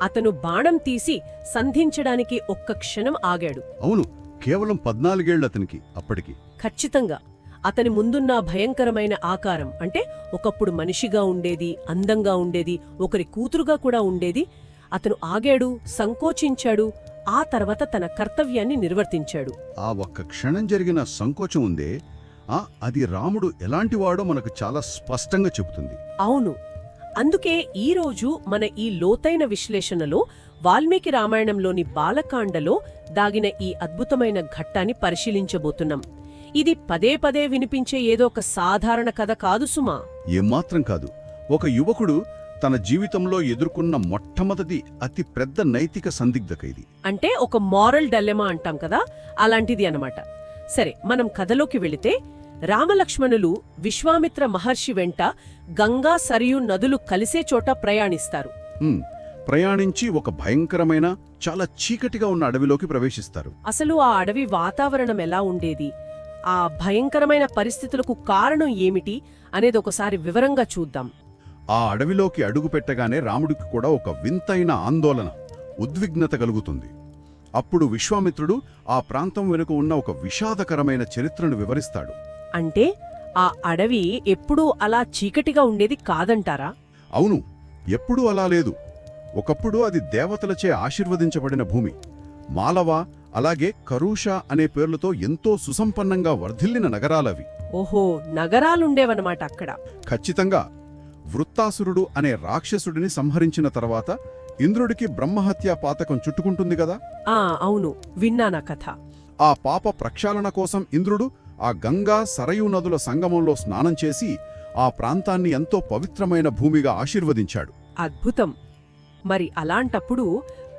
అతను బాణం తీసి సంధించడానికి ఒక్క క్షణం ఆగాడు. అవును, కేవలం 14 ఏళ్లు అతనికి అప్పటికి. ఖచ్చితంగా అతని ముందున్న భయంకరమైన ఆకారం, అంటే ఒకప్పుడు మనిషిగా ఉండేది, అందంగా ఉండేది, ఒకరి కూతురుగా కూడా ఉండేది. అతను ఆగాడు, సంకోచించాడు, ఆ తర్వాత తన కర్తవ్యాన్ని నిర్వర్తించాడు. ఆ ఒక్క క్షణం జరిగిన సంకోచం ఉందే, అది రాముడు ఎలాంటివాడో మనకు చాలా స్పష్టంగా చెబుతుంది. అవును, అందుకే ఈరోజు మన ఈ లోతైన విశ్లేషణలో వాల్మీకి రామాయణంలోని బాలకాండలో దాగిన ఈ అద్భుతమైన ఘట్టాన్ని పరిశీలించబోతున్నాం. ఇది పదే పదే వినిపించే ఏదో ఒక సాధారణ కథ కాదు సుమా. ఏమాత్రం కాదు. ఒక యువకుడు తన జీవితంలో ఎదుర్కొన్న మొట్టమొదటి అతి పెద్ద నైతిక సందిగ్ధత ఇది. అంటే ఒక మారల్ డైలెమా అంటాం కదా, అలాంటిది అన్నమాట. సరే, మనం కథలోకి వెళితే రామలక్ష్మణులు విశ్వామిత్ర మహర్షి వెంట గంగా సరియు నదులు కలిసే చోట ప్రయాణిస్తారు. ప్రయాణించి ఒక భయంకరమైన, చాలా చీకటిగా ఉన్న అడవిలోకి ప్రవేశిస్తారు. అసలు ఆ అడవి వాతావరణం ఎలా ఉండేది, ఆ భయంకరమైన పరిస్థితులకు కారణం ఏమిటి అనేది ఒకసారి వివరంగా చూద్దాం. ఆ అడవిలోకి అడుగుపెట్టగానే రాముడికి కూడా ఒక వింతైన ఆందోళన, ఉద్విగ్నత కలుగుతుంది. అప్పుడు విశ్వామిత్రుడు ఆ ప్రాంతం వెనుక ఉన్న ఒక విషాదకరమైన చరిత్రను వివరిస్తాడు. అంటే ఆ అడవి ఎప్పుడూ అలా చీకటిగా ఉండేది కాదంటారా? అవును, ఎప్పుడూ అలా లేదు. ఒకప్పుడు అది దేవతలచే ఆశీర్వదించబడిన భూమి. మాలవ, అలాగే కరూష అనే పేర్లతో ఎంతో సుసంపన్నంగా వర్ధిల్లిన నగరాలవి. ఓహో, నగరాలుండేవన్నమాట అక్కడ. ఖచ్చితంగా. వృత్తాసురుడు అనే రాక్షసుడిని సంహరించిన తర్వాత ఇంద్రుడికి బ్రహ్మహత్యా పాతకం చుట్టుకుంటుంది గదా. అవును, విన్నానా కథ. ఆ పాప ప్రక్షాళన కోసం ఇంద్రుడు ఆ గంగా సరయూ నదుల సంగమంలో స్నానం చేసి ఆ ప్రాంతాన్ని ఎంతో పవిత్రమైన భూమిగా ఆశీర్వదించాడు. అద్భుతం. మరి అలాంటప్పుడు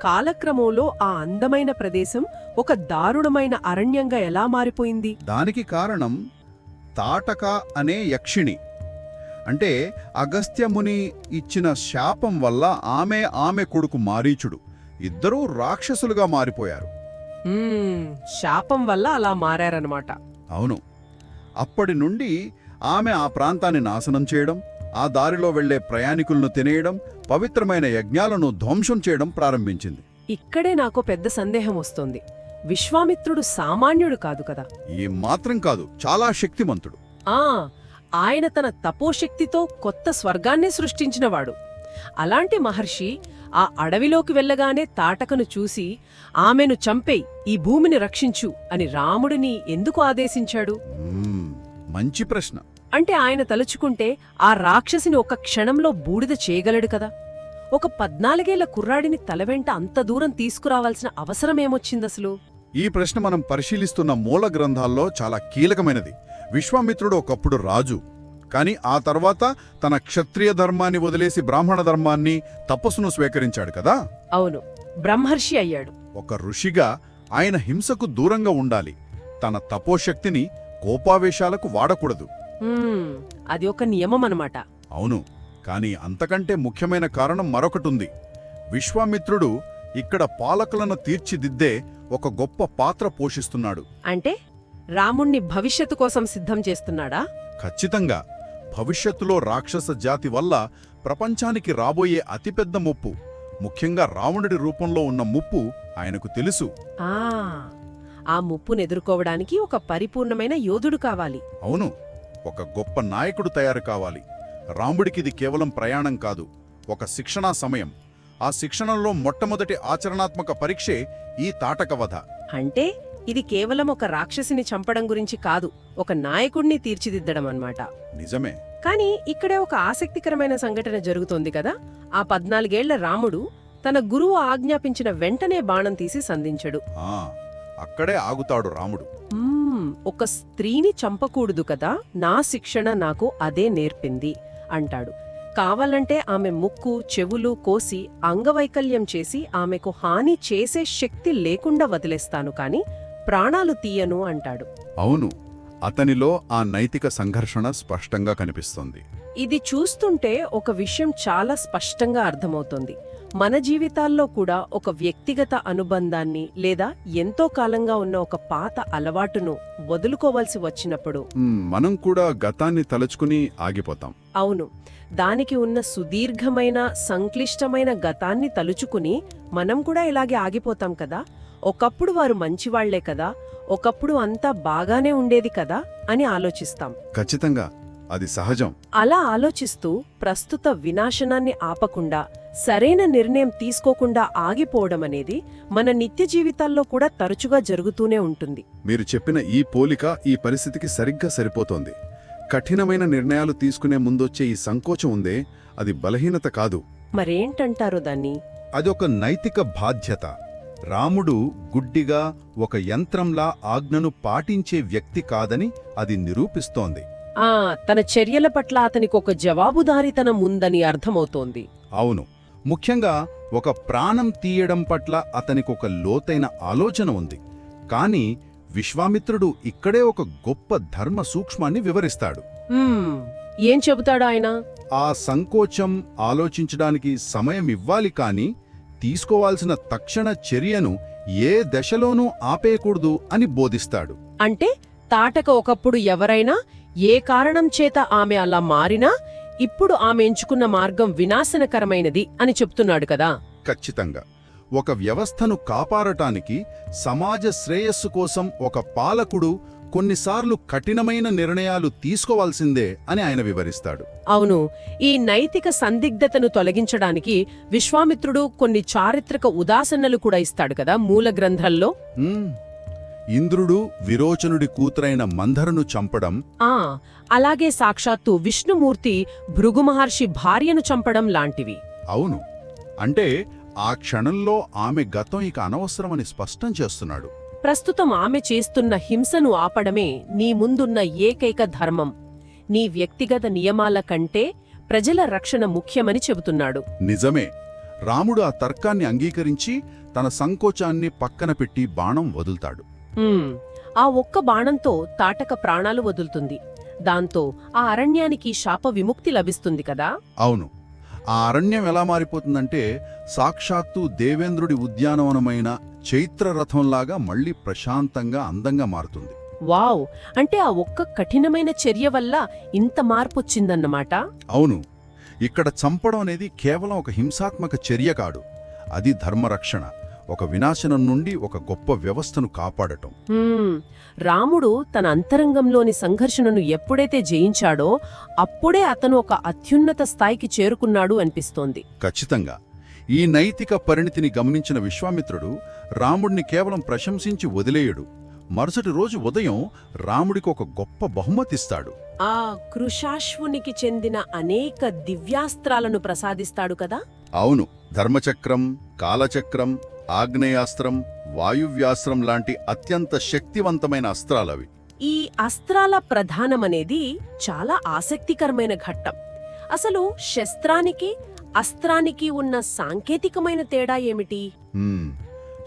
కాలక్రమంలో ఆ అందమైన ప్రదేశం ఒక దారుణమైన అరణ్యంగా ఎలా మారిపోయింది? దానికి కారణం తాటక అనే యక్షిణి. అంటే అగస్త్యముని ఇచ్చిన శాపం వల్ల ఆమె కొడుకు మారీచుడు ఇద్దరూ రాక్షసులుగా మారిపోయారు. శాపం వల్ల అలా మారారన్నమాట. అవును. అప్పటి నుండి ఆమె ఆ ప్రాంతాన్ని నాశనం చేయడం, ఆ దారిలో వెళ్లే ప్రయాణికులను తినేయడం, పవిత్రమైన యజ్ఞాలను ధ్వంసం చేయడం ప్రారంభించింది. ఇక్కడే నాకు పెద్ద సందేహం వస్తోంది. విశ్వామిత్రుడు సామాన్యుడు కాదు కదా. ఏమాత్రం కాదు, చాలా శక్తిమంతుడు. ఆయన తన తపోశక్తితో కొత్త స్వర్గాన్నే సృష్టించినవాడు. అలాంటి మహర్షి ఆ అడవిలోకి వెళ్లగానే తాటకను చూసి ఆమెను చంపేయ్, ఈ భూమిని రక్షించు అని రాముడిని ఎందుకు ఆదేశించాడు? మంచి ప్రశ్న. అంటే ఆయన తలుచుకుంటే ఆ రాక్షసిని ఒక క్షణంలో బూడిద చేయగలడు కదా. ఒక 14 ఏళ్ల కుర్రాడిని తలవెంట అంత దూరం తీసుకురావాల్సిన అవసరమేమొచ్చిందసలు? ఈ ప్రశ్న మనం పరిశీలిస్తున్న మూల గ్రంథాల్లో చాలా కీలకమైనది. విశ్వామిత్రుడు ఒకప్పుడు రాజు, కాని ఆ తర్వాత తన క్షత్రియ ధర్మాన్ని వదిలేసి బ్రాహ్మణ ధర్మాన్ని, తపస్సును స్వీకరించాడు కదా. అవును, బ్రహ్మర్షి అయ్యాడు. ఒక ఋషిగా ఆయన హింసకు దూరంగా ఉండాలి. తన తపోశక్తిని కోపావేశాలకు వాడకూడదు. అది ఒక నియమం అన్నమాట. అవును, కాని అంతకంటే ముఖ్యమైన కారణం మరొకటుంది. విశ్వామిత్రుడు ఇక్కడ పాలకులను తీర్చిదిద్దే ఒక గొప్ప పాత్ర పోషిస్తున్నాడు. అంటే రాముణ్ణి భవిష్యత్తు కోసం సిద్ధం చేస్తున్నాడా? ఖచ్చితంగా. భవిష్యత్తులో రాక్షస జాతి వల్ల ప్రపంచానికి రాబోయే అతిపెద్ద ముప్పు, ముఖ్యంగా రావణుడి రూపంలో ఉన్న ముప్పు ఆయనకు తెలుసు. ఆ ముప్పునెదుర్కోవడానికి ఒక పరిపూర్ణమైన యోధుడు కావాలి. అవును, ఒక గొప్ప నాయకుడు తయారు కావాలి. రాముడికిది కేవలం ప్రయాణం కాదు, ఒక శిక్షణా సమయం. ఆ శిక్షణలో మొట్టమొదటి ఆచరణాత్మక పరీక్షే ఈ తాటకవధ. అంటే ఇది కేవలం ఒక రాక్షసిని చంపడం గురించి కాదు, ఒక నాయకుణ్ణి తీర్చిదిద్దడం అన్నమాట. నిజమే. కాని ఇక్కడే ఒక ఆసక్తికరమైన సంఘటన జరుగుతోంది కదా. ఆ 14 ఏళ్ల రాముడు తన గురువు ఆజ్ఞాపించిన వెంటనే బాణం తీసి సంధించడు. అక్కడే ఆగుతాడు రాముడు. ఒక స్త్రీని చంపకూడదు కదా, నా శిక్షణ నాకు అదే నేర్పింది అంటాడు. కావాలంటే ఆమె ముక్కు, చెవులు కోసి అంగవైకల్యం చేసి ఆమెకు హాని చేసే శక్తి లేకుండా వదిలేస్తాను, కాని ప్రాణాలు తీయను అంటాడు. అవును, అతనిలో ఆ నైతిక సంఘర్షణ స్పష్టంగా కనిపిస్తోంది. ఇది చూస్తుంటే ఒక విషయం చాలా స్పష్టంగా అర్థమవుతోంది. మన జీవితాల్లో కూడా ఒక వ్యక్తిగత అనుబంధాన్ని లేదా ఎంతో కాలంగా ఉన్న ఒక పాత అలవాటును వదులుకోవాల్సి వచ్చినప్పుడు మనం కూడా గతాన్ని తలుచుకుని ఆగిపోతాం. అవును, దానికి ఉన్న సుదీర్ఘమైన సంక్లిష్టమైన గతాన్ని తలుచుకుని మనం కూడా ఇలాగే ఆగిపోతాం కదా. ఒకప్పుడు వారు మంచివాళ్లే కదా, ఒకప్పుడు అంతా బాగానే ఉండేది కదా అని ఆలోచిస్తాం. ఖచ్చితంగా అది సహజం. అలా ఆలోచిస్తూ ప్రస్తుత వినాశనాన్ని ఆపకుండా సరైన నిర్ణయం తీసుకోకుండా ఆగిపోవడం అనేది మన నిత్య జీవితాల్లో కూడా తరచుగా జరుగుతూనే ఉంటుంది. మీరు చెప్పిన ఈ పోలిక ఈ పరిస్థితికి సరిగ్గా సరిపోతోంది. కఠినమైన నిర్ణయాలు తీసుకునే ముందొచ్చే ఈ సంకోచం ఉందే, అది బలహీనత కాదు. మరేంటంటారో దాన్ని? అదొక నైతిక బాధ్యత. రాముడు గుడ్డిగా ఒక యంత్రంలా ఆజ్ఞను పాటించే వ్యక్తి కాదని అది నిరూపిస్తోంది. తన చర్యల పట్ల అతనికి ఒక జవాబుదారీతనం ఉందని అర్థమవుతోంది. అవును, ముఖ్యంగా ఒక ప్రాణం తీయడం పట్ల అతనికొక లోతైన ఆలోచన ఉంది. కాని విశ్వామిత్రుడు ఇక్కడే ఒక గొప్ప ధర్మ సూక్ష్మాన్ని వివరిస్తాడు. ఏం చెబుతాడు ఆయన? ఆ సంకోచం ఆలోచించడానికి సమయం ఇవ్వాలి, కాని తీసుకోవాల్సిన తక్షణ చర్యను ఏ దశలోనూ ఆపేయకూడదు అని బోధిస్తాడు. అంటే తాటక ఒకప్పుడు ఎవరైనా ఏ కారణం చేత ఆమె అలా మారినా ఇప్పుడు ఆమె ఎంచుకున్న మార్గం వినాశనకరమైనది అని చెప్తున్నాడు కదా. ఖచ్చితంగా. ఒక వ్యవస్థను కాపాడటానికి, సమాజ శ్రేయస్సు కోసం ఒక పాలకుడు కొన్నిసార్లు కఠినమైన నిర్ణయాలు తీసుకోవాల్సిందే అని ఆయన వివరిస్తాడు. అవును, ఈ నైతిక సందిగ్ధతను తొలగించడానికి విశ్వామిత్రుడు కొన్ని చారిత్రక ఉదాహరణలు కూడా ఇస్తాడు కదా మూల గ్రంథాల్లో. ఇంద్రుడు విరోచనుడి కూతురైన మందరను చంపడం, అలాగే సాక్షాత్తు విష్ణుమూర్తి భృగు మహర్షి భార్యను చంపడం లాంటివి. అవును, అంటే ఆ క్షణంలో ఆమె గతం ఇక అనవసరమని స్పష్టం చేస్తున్నాడు. ప్రస్తుతం ఆమె చేస్తున్న హింసను ఆపడమే నీ ముందున్న ఏకైక ధర్మం. నీ వ్యక్తిగత నియమాల కంటే ప్రజల రక్షణ ముఖ్యమని చెబుతున్నాడు. నిజమే. రాముడు ఆ తర్కాన్ని అంగీకరించి తన సంకోచాన్ని పక్కన పెట్టి బాణం వదులుతాడు. ఆ ఒక్క బాణంతో తాటక ప్రాణాలు వదులుతుంది. దాంతో ఆ అరణ్యానికి శాప విముక్తి లభిస్తుంది కదా. అవును, ఆ అరణ్యం ఎలా మారిపోతుందంటే సాక్షాత్తు దేవేంద్రుడి ఉద్యానవనమైన చైత్రరథంలాగా మళ్లీ ప్రశాంతంగా అందంగా మారుతుంది. వావ్, అంటే ఆ ఒక్క కఠినమైన చర్య వల్ల ఇంత మార్పొచ్చిందన్నమాట. అవును, ఇక్కడ చంపడం అనేది కేవలం ఒక హింసాత్మక చర్య కాదు, అది ధర్మరక్షణ, ఒక వినాశనం నుండి ఒక గొప్ప వ్యవస్థను కాపాడటం. రాముడు తన అంతరంగంలోని సంఘర్షణను ఎప్పుడైతే జయించాడో అప్పుడే అతను ఒక అత్యున్నత స్థాయికి చేరుకున్నాడు అనిపిస్తోంది. ఖచ్చితంగా. ఈ నైతిక పరిణితిని గమనించిన విశ్వామిత్రుడు రాముడిని కేవలం ప్రశంసించి వదిలేయడు. మరుసటి రోజు ఉదయం రాముడికి ఒక గొప్ప బహుమతిస్తాడు. ఆ కృషాశ్వునికి చెందిన అనేక దివ్యాస్త్రాలను ప్రసాదిస్తాడు కదా. అవును, ధర్మచక్రం, కాలచక్రం, ఆగ్నేయాస్త్రం, వాయువ్యాస్త్రం లాంటి అత్యంత శక్తివంతమైన అస్త్రాలవి. ఈ అస్త్రాల ప్రధానమనేది చాలా ఆసక్తికరమైన ఘట్టం. అసలు శస్త్రానికి అస్త్రానికి ఉన్న సాంకేతికమైన తేడా ఏమిటి?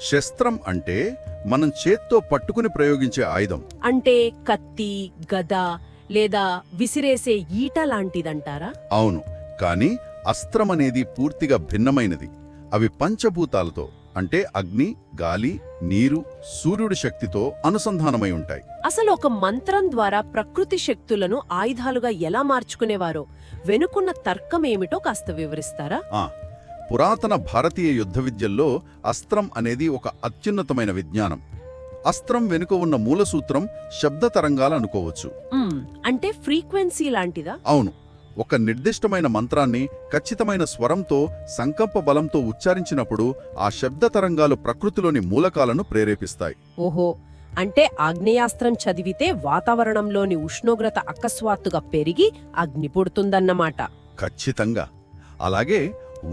శస్త్రం అంటే మనం చేత్తో పట్టుకుని ప్రయోగించే ఆయుధం. అంటే కత్తి, గద లేదా విసిరేసే ఈట లాంటిదంటారా? అవును, కాని అస్త్రమనేది పూర్తిగా భిన్నమైనది. అవి పంచభూతాలతో, అంటే అగ్ని, గాలి, నీరు, సూర్యుడి శక్తితో అనుసంధానమై ఉంటాయి. అసలు ఒక మంత్రం ద్వారా ప్రకృతి శక్తులను ఆయుధాలుగా ఎలా మార్చుకునేవారో వెనుకున్న తర్కమేమిటో కాస్త వివరిస్తారా? పురాతన భారతీయ యుద్ధ విద్యల్లో అస్త్రం అనేది ఒక అత్యున్నతమైన విజ్ఞానం. అస్త్రం వెనుక ఉన్న మూలసూత్రం శబ్ద తరంగాలనుకోవచ్చు. అంటే ఫ్రీక్వెన్సీ లాంటిదా? అవును, ఒక నిర్దిష్టమైన మంత్రాన్ని ఖచ్చితమైన స్వరంతో, సంకల్ప బలంతో ఉచ్చారించినప్పుడు ఆ శబ్ద తరంగాలు ప్రకృతిలోని మూలకాలను ప్రేరేపిస్తాయి. ఓహో, అంటే ఆగ్నేయాస్త్రం చదివితే వాతావరణంలోని ఉష్ణోగ్రత అకస్మాత్తుగా పెరిగి అగ్ని పుడుతుందన్నమాట. ఖచ్చితంగా. అలాగే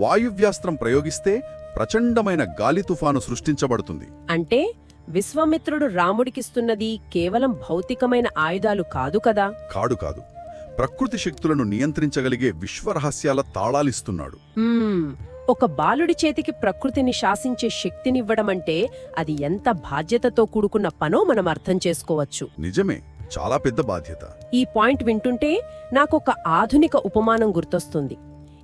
వాయువ్యాస్త్రం ప్రయోగిస్తే ప్రచండమైన గాలి తుఫాను సృష్టించబడుతుంది. అంటే విశ్వామిత్రుడు రాముడికిస్తున్నది కేవలం భౌతికమైన ఆయుధాలు కాదు కదా. కాదు, ప్రకృతి శక్తులను నియంత్రించగలిగే విశ్వరహస్యాల తాళాలిస్తున్నాడు. ఒక బాలుడి చేతికి ప్రకృతిని శాసించే శక్తినివ్వడమంటే అది ఎంత బాధ్యతతో కూడుకున్న పనో మనం అర్థం చేసుకోవచ్చు. నిజమే, చాలా పెద్ద బాధ్యత. ఈ పాయింట్ వింటుంటే నాకొక ఆధునిక ఉపమానం గుర్తొస్తుంది.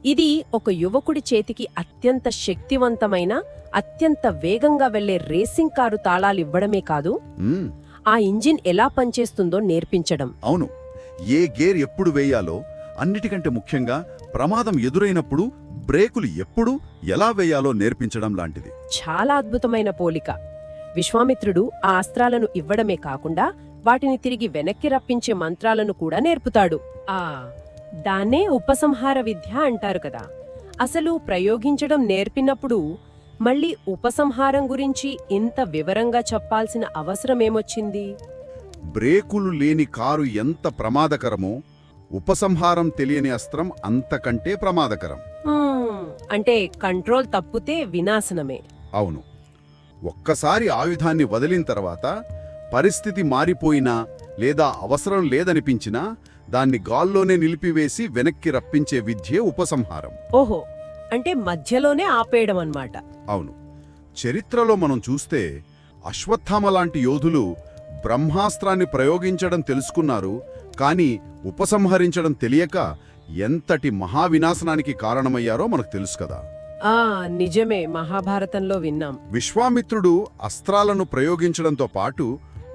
ఇది ఒక యువకుడి చేతికి అత్యంత శక్తివంతమైన అత్యంత వేగంగా వెళ్లే రేసింగ్ కారు తాళాలివ్వడమే కాదు, మ్మ్, ఆ ఇంజిన్ ఎలా పనిచేస్తుందో నేర్పించడం. అవును. ఏ గేర్ ఎప్పుడు వేయాలో, అన్నిటికంటే ముఖ్యంగా ప్రమాదం ఎదురైనప్పుడు బ్రేకులు ఎప్పుడు ఎలా వేయాలో నేర్పించడం లాంటిది. చాలా అద్భుతమైన పోలిక. విశ్వామిత్రుడు ఆ అస్త్రాలను ఇవ్వడమే కాకుండా వాటిని తిరిగి వెనక్కి రప్పించే మంత్రాలను కూడా నేర్పుతాడు. దాన్నే ఉపసంహార విద్య అంటారు కదా. అసలు ప్రయోగించడం నేర్పినప్పుడు మళ్ళీ ఉపసంహారం గురించి ఇంత వివరంగా చెప్పాల్సిన అవసరమేమొచ్చింది? బ్రేకులు లేని కారు ఎంత ప్రమాదకరమో, ఉపసంహారం తెలియని అస్త్రం అంతకంటే ప్రమాదకరం. అంటే కంట్రోల్ తప్పితే వినాశనమే. అవును. ఒక్కసారి ఆయుధాన్ని వదిలిన తర్వాత పరిస్థితి మారిపోయినా లేదా అవసరం లేదనిపించినా దాన్ని గాల్లోనే నిలిపివేసి వెనక్కి రప్పించే విద్యే ఉపసంహారం. ఓహో, అంటే మధ్యలోనే ఆపేయడం అన్నమాట. అవును. చరిత్రలో మనం చూస్తే అశ్వత్థామ లాంటి యోధులు బ్రహ్మాస్త్రాన్ని ప్రయోగించడం తెలుసుకున్నారు, కానీ ఉపసంహరించడం తెలియక ఎంతటి మహావినాశనానికి కారణమయ్యారో మనకు తెలుసు కదా. నిజమే, మహాభారతంలో విన్నాం. విశ్వామిత్రుడు అస్త్రాలను ప్రయోగించడంతో పాటు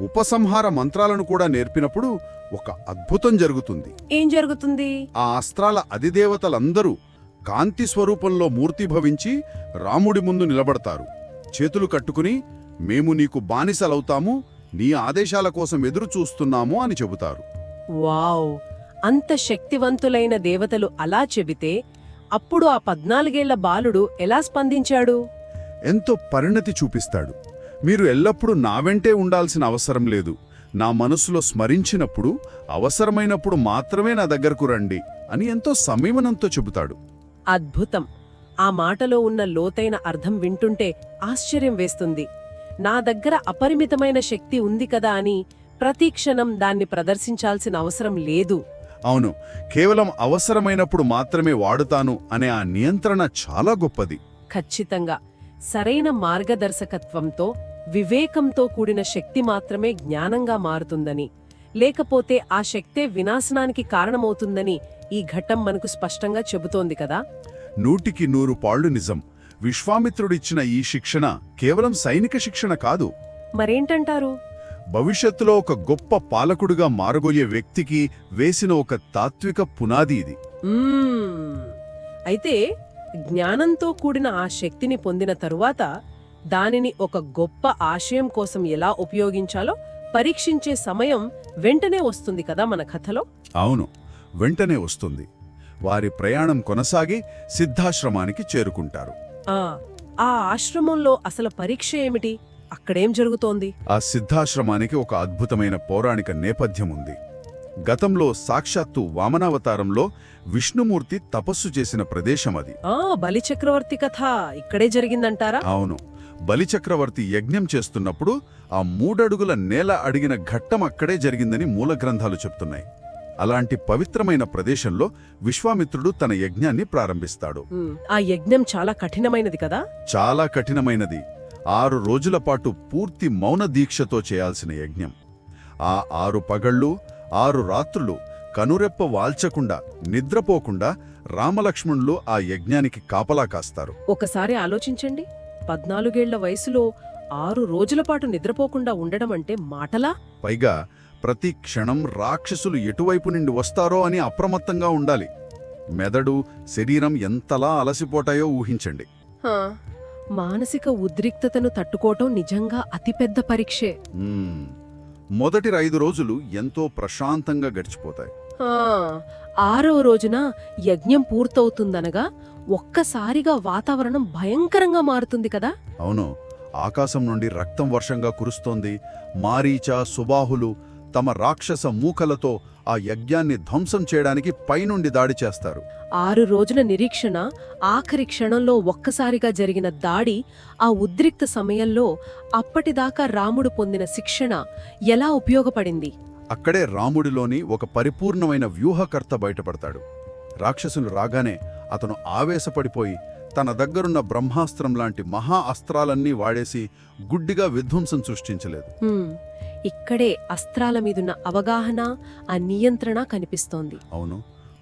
ఉపసంహార మంత్రాలను కూడా నేర్పినప్పుడు ఒక అద్భుతం జరుగుతుంది. ఏం జరుగుతుంది? ఆ అస్త్రాల అధిదేవతలందరూ కాంతి స్వరూపంలో మూర్తిభవించి రాముడి ముందు నిలబడతారు. చేతులు కట్టుకుని, మేము నీకు బానిసలవుతాము, నీ ఆదేశాల కోసం ఎదురు చూస్తున్నాము అని చెబుతారు. వావ్! అంత శక్తివంతులైన దేవతలు అలా చెబితే అప్పుడు ఆ 14 బాలుడు ఎలా స్పందించాడు? ఎంతో పరిణతి చూపిస్తాడు. మీరు ఎల్లప్పుడూ నా వెంటే ఉండాల్సిన అవసరం లేదు, నా మనసులో స్మరించినప్పుడు, అవసరమైనప్పుడు మాత్రమే నా దగ్గరకు రండి అని ఎంతో సంయమనంతో చెబుతాడు. అద్భుతం! ఆ మాటలో ఉన్న లోతైన అర్థం వింటుంటే ఆశ్చర్యం వేస్తుంది. నా దగ్గర అపరిమితమైన శక్తి ఉంది కదా అని ప్రతిక్షణం దాన్ని ప్రదర్శించాల్సిన అవసరం లేదు. అవును, కేవలం అవసరమైనప్పుడు మాత్రమే వాడుతాను అనే ఆ నియంత్రణ చాలా గొప్పది. ఖచ్చితంగా. సరైన మార్గదర్శకత్వంతో, వివేకంతో కూడిన శక్తి మాత్రమే జ్ఞానంగా మారుతుందని, లేకపోతే ఆ శక్తే వినాశనానికి కారణమవుతుందని ఈ ఘట్టం మనకు స్పష్టంగా చెబుతోంది కదా. 100% పాళ్ళు నిజం. విశ్వామిత్రుడిచ్చిన ఈ శిక్షణ కేవలం సైనిక శిక్షణ కాదు. మరేంటంటారు? భవిష్యత్తులో ఒక గొప్ప పాలకుడిగా మారబోయే వ్యక్తికి వేసిన ఒక తాత్విక పునాది ఇది. అయితే జ్ఞానంతో కూడిన ఆ శక్తిని పొందిన తరువాత దానిని ఒక గొప్ప ఆశయం కోసం ఎలా ఉపయోగించాలో పరీక్షించే సమయం వెంటనే వస్తుంది కదా మన కథలో. అవును, వెంటనే వస్తుంది. వారి ప్రయాణం కొనసాగి సిద్ధాశ్రమానికి చేరుకుంటారు. ఆ ఆశ్రమంలో అసలు పరీక్ష ఏమిటి? అక్కడేం జరుగుతోంది? ఆ సిద్ధాశ్రమానికి ఒక అద్భుతమైన పౌరాణిక నేపథ్యం ఉంది. గతంలో సాక్షాత్తు వామనావతారంలో విష్ణుమూర్తి తపస్సు చేసిన ప్రదేశం అది. బలిచక్రవర్తి కథ ఇక్కడే జరిగిందంటారా? అవును. బలిచక్రవర్తి యజ్ఞం చేస్తున్నప్పుడు ఆ 3 అడుగుల నేల అడిగిన ఘట్టం అక్కడే జరిగిందని మూల గ్రంథాలు చెప్తున్నాయి. అలాంటి పవిత్రమైన ప్రదేశంలో విశ్వామిత్రుడు తన యజ్ఞాన్ని ప్రారంభిస్తాడు. ఆ యజ్ఞం చాలా కఠినమైనది కదా? చాలా కఠినమైనది. 6 రోజుల పాటు పూర్తి మౌన దీక్షతో చేయాల్సిన యజ్ఞం. ఆ 6 పగళ్ళు 6 రాత్రులు కనురెప్ప వాల్చకుండా, నిద్రపోకుండా రామలక్ష్మణులు ఆ యజ్ఞానికి కాపలా కాస్తారు. ఒకసారి ఆలోచించండి, 14 ఏళ్ల వయసులో 6 రోజుల పాటు నిద్రపోకుండా ఉండడం అంటే మాటలా? పైగా ప్రతి క్షణం రాక్షసులు ఎటువైపు నుండి వస్తారో అని అప్రమత్తంగా ఉండాలి. మెదడు, శరీరం ఎంతలా అలసిపోతాయో ఊహించండి. మానసిక ఉద్రిక్తతను తట్టుకోవటం నిజంగా అతిపెద్ద పరీక్షే. మొదటి 5 రోజులు ఎంతో ప్రశాంతంగా గడిచిపోతాయి. 6వ రోజున యజ్ఞం పూర్తవుతుందనగా ఒక్కసారిగా వాతావరణం భయంకరంగా మారుతుంది కదా? అవును. ఆకాశం నుండి రక్తం వర్షంగా కురుస్తోంది. మారీచ, సుబాహులు తమ రాక్షస మూకలతో ఆ యజ్ఞాన్ని ధ్వంసం చేయడానికి పైనుండి దాడి చేస్తారు. 6 రోజుల నిరీక్షణ ఆఖరి క్షణంలో ఒక్కసారిగా జరిగిన దాడి, ఆ ఉద్రిక్త సమయంలో అప్పటిదాకా రాముడు పొందిన శిక్షణ ఎలా ఉపయోగపడింది? అక్కడే రాముడిలోని ఒక పరిపూర్ణమైన వ్యూహకర్త బయటపడతాడు. రాక్షసులు రాగానే అతను ఆవేశపడిపోయి తన దగ్గరున్న బ్రహ్మాస్త్రం లాంటి మహా అస్త్రాలన్నీ వాడేసి గుడ్డిగా విధ్వంసం సృష్టించలేదు. ఇక్కడే అస్త్రాల మీదున్న అవగాహన, ఆ నియంత్రణ కనిపిస్తోంది. అవును.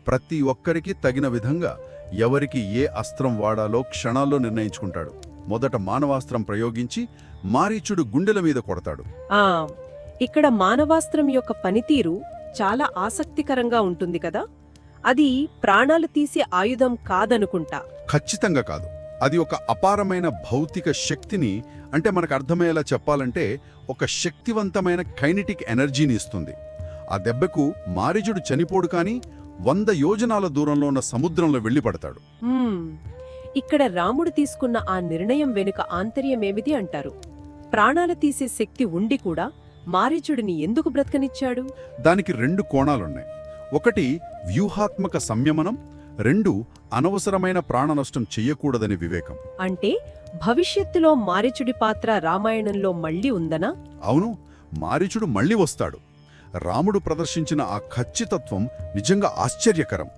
ప్రతి ఒక్కరికి తగిన విధంగా ఎవరికి ఏ అస్త్రం వాడాలో క్షణాల్లో నిర్ణయించుకుంటాడు. మొదట మానవాస్త్రం ప్రయోగించి మారీచుడు గుండెల మీద కొడతాడు. ఆ ఇక్కడ మానవాస్త్రం యొక్క పనితీరు చాలా ఆసక్తికరంగా ఉంటుంది కదా. అది ప్రాణాలు తీసే ఆయుధం కాదనుకుంటా. ఖచ్చితంగా కాదు. అది ఒక అపారమైన భౌతిక శక్తిని, అంటే మనకు అర్థమయ్యేలా చెప్పాలంటే ఒక శక్తివంతమైన కైనెటిక్ ఎనర్జీని ఇస్తుంది. ఆ దెబ్బకు మారీచుడు చనిపోడు, కానీ 100 యోజనాల దూరంలో ఉన్న సముద్రంలో వెళ్ళిపడతాడు. ఇక్కడ రాముడు తీసుకున్న ఆ నిర్ణయం వెనుక ఆంతర్యమేమిటి అంటారు? ప్రాణాలు తీసే శక్తి ఉండి కూడా మారీచుడిని ఎందుకు బ్రతకనిచ్చాడు? దానికి 2 కోణాలున్నాయి. ఒకటి వ్యూహాత్మక సంయమనం, 2 అనవసరమైన ప్రాణనష్టం చెయ్యకూడదని వివేకం. అంటే భవిష్యత్తులో మారీచుడి పాత్ర రామాయణంలో మళ్ళీ ఉందనా? అవును, మారీచుడు మళ్ళీ వస్తాడు. రాముడు ప్రదర్శించిన ఆ ఖచ్చితత్వం నిజంగా ఆశ్చర్యకరం.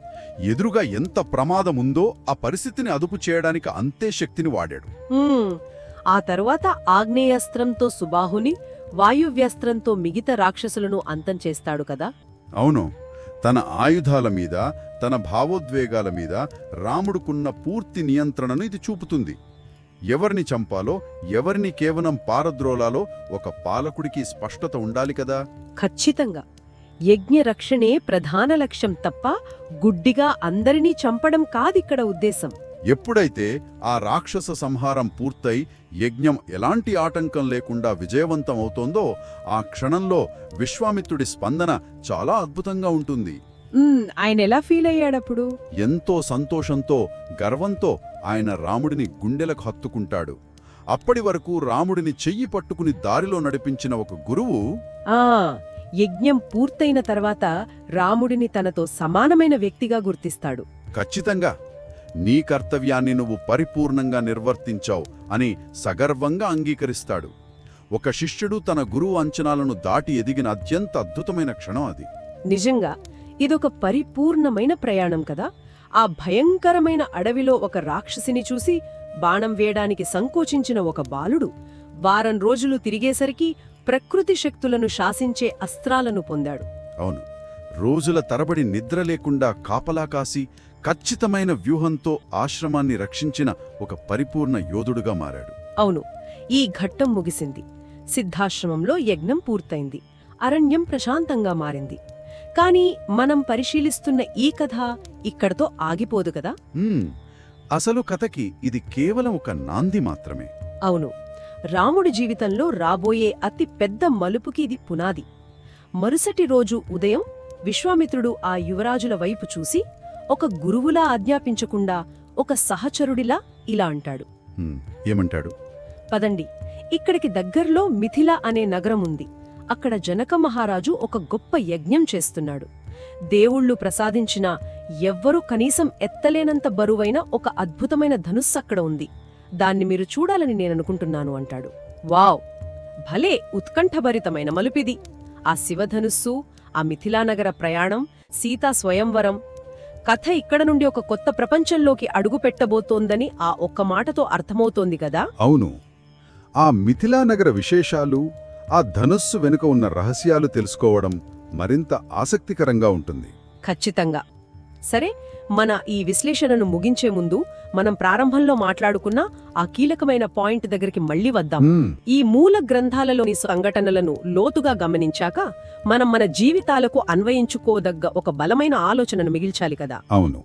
ఎదురుగా ఎంత ప్రమాదముందో ఆ పరిస్థితిని అదుపు చేయడానికి అంతే శక్తిని వాడాడు. ఆ తరువాత ఆగ్నేయాస్త్రంతో సుబాహుని, వాయువ్యాస్త్రంతో మిగతా రాక్షసులను అంతం చేస్తాడు కదా. అవును, తన ఆయుధాల మీద, తన భావోద్వేగాల మీద రాముడుకున్న పూర్తి నియంత్రణను ఇది చూపుతుంది. ఎవరిని చంపాలో, ఎవరిని కేవలం పారద్రోలాలో ఒక పాలకుడికి స్పష్టత ఉండాలి కదా. ఖచ్చితంగా యజ్ఞ రక్షణే ప్రధాన లక్ష్యం తప్ప గుడ్డిగా అందరినీ చంపడం కాదిక్కడ ఉద్దేశం. ఎప్పుడైతే ఆ రాక్షస సంహారం పూర్తయి యజ్ఞం ఎలాంటి ఆటంకం లేకుండా విజయవంతం అవుతోందో ఆ క్షణంలో విశ్వామిత్రుడి స్పందన చాలా అద్భుతంగా ఉంటుంది. ఆయన ఎలా ఫీల్ అయ్యాడప్పుడు? ఎంతో సంతోషంతో, గర్వంతో ఆయన రాముడిని గుండెలకు హత్తుకుంటాడు. అప్పటి వరకు రాముడిని చెయ్యి పట్టుకుని దారిలో నడిపించిన ఒక గురువు యజ్ఞం పూర్తయిన తర్వాత రాముడిని తనతో సమానమైన వ్యక్తిగా గుర్తిస్తాడు. ఖచ్చితంగా నీ కర్తవ్యాన్ని నువ్వు పరిపూర్ణంగా నిర్వర్తించావు అని సగర్వంగా అంగీకరిస్తాడు. ఒక శిష్యుడు తన గురువు అంచనాలను దాటి ఎదిగిన అత్యంత అద్భుతమైన క్షణం అది. నిజంగా ఇదొక పరిపూర్ణమైన ప్రయాణం కదా. ఆ భయంకరమైన అడవిలో ఒక రాక్షసిని చూసి బాణం వేయడానికి సంకోచించిన ఒక బాలుడు వారం రోజులు తిరిగేసరికి ప్రకృతి శక్తులను శాసించే అస్త్రాలను పొందాడు. అవును, రోజుల తరబడి నిద్ర లేకుండా కాపలా కాసి ఖచ్చితమైన వ్యూహంతో ఆశ్రమాన్ని రక్షించిన ఒక పరిపూర్ణ యోధుడుగా మారాడు. అవును, ఈ ఘట్టం ముగిసింది. సిద్ధాశ్రమంలో యజ్ఞం పూర్తయింది. అరణ్యం ప్రశాంతంగా మారింది. కాని మనం పరిశీలిస్తున్న ఈ కథ ఇక్కడతో ఆగిపోదు కదా. అసలు కథకి ఇది కేవలం ఒక నాంది మాత్రమే. అవును, రాముడి జీవితంలో రాబోయే అతి పెద్ద మలుపుకి ఇది పునాది. మరుసటి రోజు ఉదయం విశ్వామిత్రుడు ఆ యువరాజుల వైపు చూసి ఒక గురువులా ఆజ్ఞాపించకుండా ఒక సహచరుడిలా ఇలా అంటాడు. ఏమంటాడు? పదండి, ఇక్కడికి దగ్గర్లో మిథిల అనే నగరం ఉంది. అక్కడ జనక మహారాజు ఒక గొప్ప యజ్ఞం చేస్తున్నాడు. దేవుళ్ళు ప్రసాదించిన ఎవ్వరూ కనీసం ఎత్తలేనంత బరువైన ఒక అద్భుతమైన ధనుస్సు అక్కడ ఉంది. దాన్ని మీరు చూడాలని నేననుకుంటున్నాను అంటాడు. వావ్, భలే ఉత్కంఠభరితమైన మలుపిది. ఆ శివధనుస్సు, ఆ మిథిలానగర ప్రయాణం, సీతా స్వయంవరం. కథ ఇక్కడ నుండి ఒక కొత్త ప్రపంచంలోకి అడుగుపెట్టబోతోందని ఆ ఒక్క మాటతో అర్థమవుతోంది కదా. అవును, ఆ మిథిలానగర విశేషాలు, ఆ ధనుస్సు వెనుక ఉన్న రహస్యాలు తెలుసుకోవడం మరింత ఆసక్తికరంగా ఉంటుంది. ఖచ్చితంగా. సరే, మన ఈ విశ్లేషణను ముగించే ముందు మనం ప్రారంభంలో మాట్లాడుకున్న ఆ కీలకమైన పాయింట్ దగ్గరికి మళ్లీ వద్దాం. ఈ మూల గ్రంథాలలోని సంఘటనలను లోతుగా గమనించాక మనం మన జీవితాలకు అన్వయించుకోదగ్గ ఒక బలమైన ఆలోచనను మిగిల్చాలి కదా. అవును,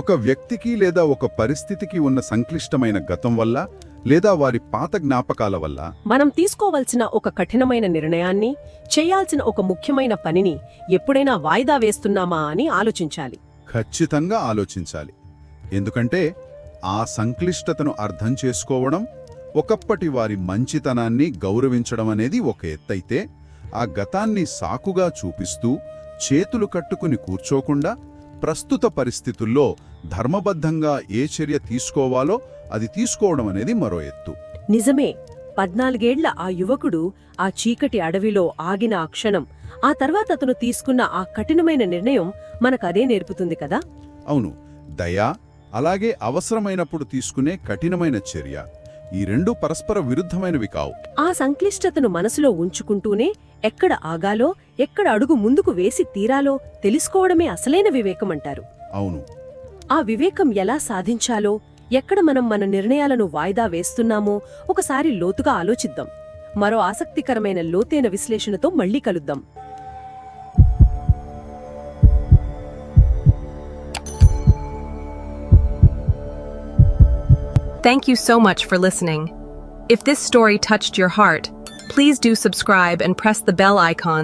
ఒక వ్యక్తికి లేదా ఒక పరిస్థితికి ఉన్న సంక్లిష్టమైన గతం వల్ల లేదా వారి పాత జ్ఞాపకాల వల్ల మనం తీసుకోవలసిన ఒక కఠినమైన నిర్ణయాన్ని, చేయాల్సిన ఒక ముఖ్యమైన పనిని ఎప్పుడైనా వాయిదా వేస్తున్నామా అని ఆలోచించాలి. ఖచ్చితంగా ఆలోచించాలి. ఎందుకంటే ఆ సంక్లిష్టతను అర్థం చేసుకోవడం, ఒకప్పటి వారి మంచితనాన్ని గౌరవించడం అనేది ఒక ఎత్తైతే, ఆ గతాన్ని సాకుగా చూపిస్తూ చేతులు కట్టుకుని కూర్చోకుండా ప్రస్తుత పరిస్థితుల్లో ధర్మబద్ధంగా ఏ చర్య తీసుకోవాలో అది తీసుకోవడం అనేది మరో ఎత్తు. నిజమే. 14 ఏళ్ల ఆ యువకుడు ఆ చీకటి అడవిలో ఆగిన ఆ క్షణం, ఆ తర్వాత అతను తీసుకున్న ఆ కఠినమైన నిర్ణయం మనకదే నేర్పుతుంది కదా. అవును, దయ, అలాగే అవసరమైనప్పుడు తీసుకునే కఠినమైన చర్య, ఈ రెండూ పరస్పర విరుద్ధమైనవి కావు. ఆ సంక్లిష్టతను మనసులో ఉంచుకుంటూనే ఎక్కడ ఆగాలో, ఎక్కడ అడుగు ముందుకు వేసి తీరాలో తెలుసుకోవడమే అసలైన వివేకమంటారు. అవును, ఆ వివేకం ఎలా సాధించాలో, ఎక్కడ మనం మన నిర్ణయాలను వాయిదా వేస్తున్నామో ఒకసారి లోతుగా ఆలోచిద్దాం. మరో ఆసక్తికరమైన లోతైన విశ్లేషణతో మళ్ళీ కలుద్దాం. Thank you so much for listening. If this story touched your heart, please do subscribe and press the bell icon